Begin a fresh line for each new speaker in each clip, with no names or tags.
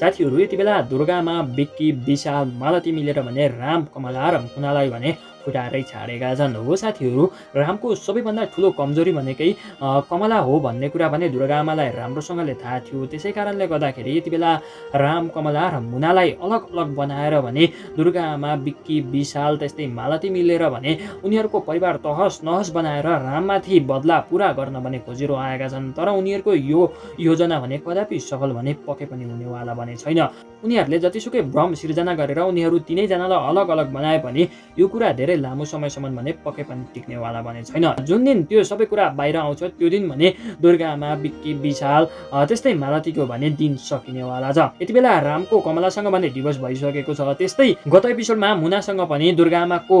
साथीहरू यति बेला दुर्गामा बिक्की विशाल मालती मिलेर भने राम कमला र मुनालाई भने फुटाएरै छाडेका छन्। हो साथीहरू, रामको सबैभन्दा ठुलो कमजोरी भनेकै कमला हो भन्ने कुरा भने दुर्गाआमालाई राम्रोसँगले थाहा थियो। त्यसै कारणले गर्दाखेरि यति बेला राम कमला र मुनालाई अलग अलग बनाएर भने दुर्गाआमा बिक्की विशाल त्यस्तै मालती मिलेर भने उनीहरूको परिवार तहस नहस बनाएर राममाथि बदला पुरा गर्न भने खोजेर आएका छन्। तर उनीहरूको यो योजना भने कदापि सफल भने पक्कै पनि हुनेवाला भने छैन। उनीहरूले जतिसुकै भ्रम सिर्जना गरेर उनीहरू तीनैजनालाई अलग अलग बनाए पनि यो कुरा धेरै लामो समयसम्म भने पक्कै पनि टिक्नेवाला भने छैन। जुन दिन त्यो सबै कुरा बाहिर आउँछ त्यो दिन भने दुर्गाआमा बिक्की विशाल त्यस्तै मालतीको भने दिन सकिनेवाला छ। यति बेला रामको कमलासँग भने डिभोर्स भइसकेको छ। त्यस्तै गत एपिसोडमा मुनासँग पनि दुर्गाआमाको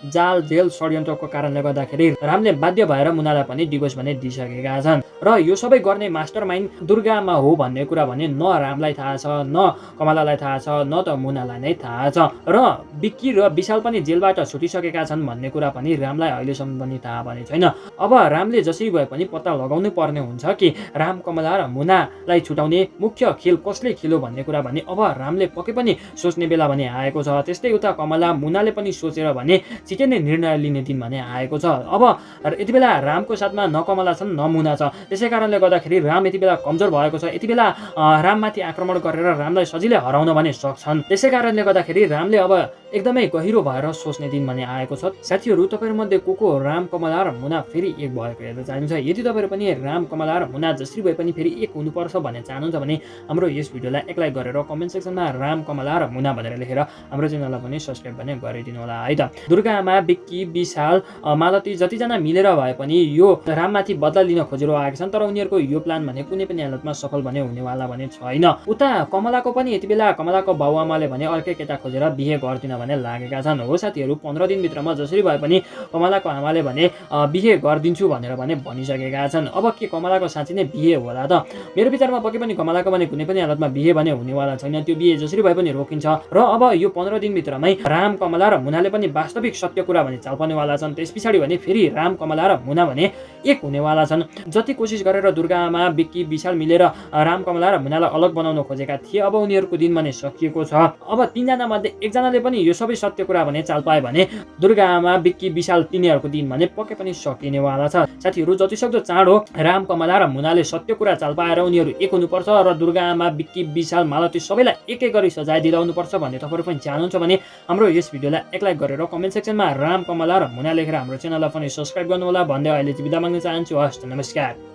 जाल जेल षड्यन्त्रको कारणले गर्दाखेरि रामले बाध्य भएर मुनालाई पनि डिभोर्स भने दिइसकेका छन्। र यो सबै गर्ने मास्टर माइन्ड दुर्गाआमा हो भन्ने कुरा भने न रामलाई थाहा छ, न कमलालाई थाहा छ, न त मुनालाई नै थाहा छ। र बिक्की र विशाल पनि जेलबाट छुटिसकेका छन् भन्ने कुरा पनि रामलाई अहिलेसम्म पनि थाहा भने छैन। अब रामले जसरी भए पनि पत्ता लगाउनु पर्ने हुन्छ कि राम कमला र मुनालाई छुटाउने मुख्य खेल कसले खेल्यो भन्ने कुरा भने अब रामले पक्कै पनि सोच्ने बेला भने आएको छ। त्यस्तै उता कमला मुनाले पनि सोचेर भने छिटै नै निर्णय लिने दिन भने आएको छ। अब यति बेला रामको साथमा न कमला छन् न मुना छ। त्यसै कारणले गर्दाखेरि राम यति बेला कमजोर भएको छ। यति बेला राममाथि आक्रमण गरेर रामलाई सजिलै हराउन भने सक्छन्। त्यसै कारणले गर्दाखेरि रामले अब एकदमै गहिरो भएर सोच्ने दिन भने आएको छ। साथीहरू, तपाईहरुमध्ये को राम कमला र मुना फेरि एक भएको हेर्न चाहनुहुन्छ? यदि तपाईहरु पनि राम कमला र मुना जसरी भए पनि फेरि एक हुनुपर्छ भन्ने चाहनुहुन्छ भने हाम्रो यस भिडियोलाई एक लाइक गरेर कमेन्ट सेक्सनमा राम कमला र मुना भनेर लेखेर हाम्रो च्यानललाई पनि सब्स्क्राइब भने गरिदिनु होला है त। दुर्गाआमा बिक्की विशाल मालती जतिजना मिलेर भए पनि यो राममाथि बदला लिन खोजेर आएका छन्। तर उनीहरूको यो प्लान भने कुनै पनि हालतमा सफल भने हुनेवाला भने छैन। उता कमलाको पनि यति बेला कमलाको बाउआमाले भने अर्कै केटा खोजेर बिहे गर्दिन भने लागेका छन्। हो साथीहरू, 15 दिनभित्रमा जसरी भए पनि कमलाको आमाले भने बिहे गरिदिन्छु भनेर भने भनिसकेका छन्। अब के कमलाको साँच्चै नै बिहे होला त? मेरो विचारमा पक्कै पनि कमलाको भने कुनै पनि हालतमा बिहे भने हुनेवाला छैन। त्यो बिहे जसरी भए पनि रोकिन्छ। र अब यो 15 दिनभित्रमै राम कमला र मुनाले पनि वास्तविक सत्य कुरा भने चाल पाउनेवाला छन्। त्यस पछाडि भने फेरि राम कमला र मुना भने एक हुनेवाला छन्। जति कोसिस गरेर दुर्गाआमा बिक्की विशाल मिलेर राम कमला र मुनालाई अलग बनाउन खोजेका थिए, अब उनीहरूको दिन भने सकिएको छ। अब तीनजना मध्ये एकजनाले पनि यो सबै सत्य कुरा भने चाल पाए भने दुर्गाआमा बिक्की विशाल तिनीहरूको दिन भने पक्कै पनि सकिनेवाला छ। साथीहरू, जतिसक्दो चाँडो राम कमला र मुनाले सत्य कुरा चाल पाएर उनीहरू एक हुनुपर्छ र दुर्गाआमा बिक्की विशाल मालती सबैलाई एक एक गरी सजाय दिलाउनुपर्छ भन्ने तपाईहरु पनि चाहनुहुन्छ भने हाम्रो यस भिडियोलाई एक लाइक गरेर कमेन्ट सेक्सनमा राम कमला र मुना लेखेर हाम्रो च्यानललाई पनि सब्स्क्राइब गर्नु होला भन्दै अहिले चाहिँ बिदा माग्न चाहन्छु। हस्, नमस्कार।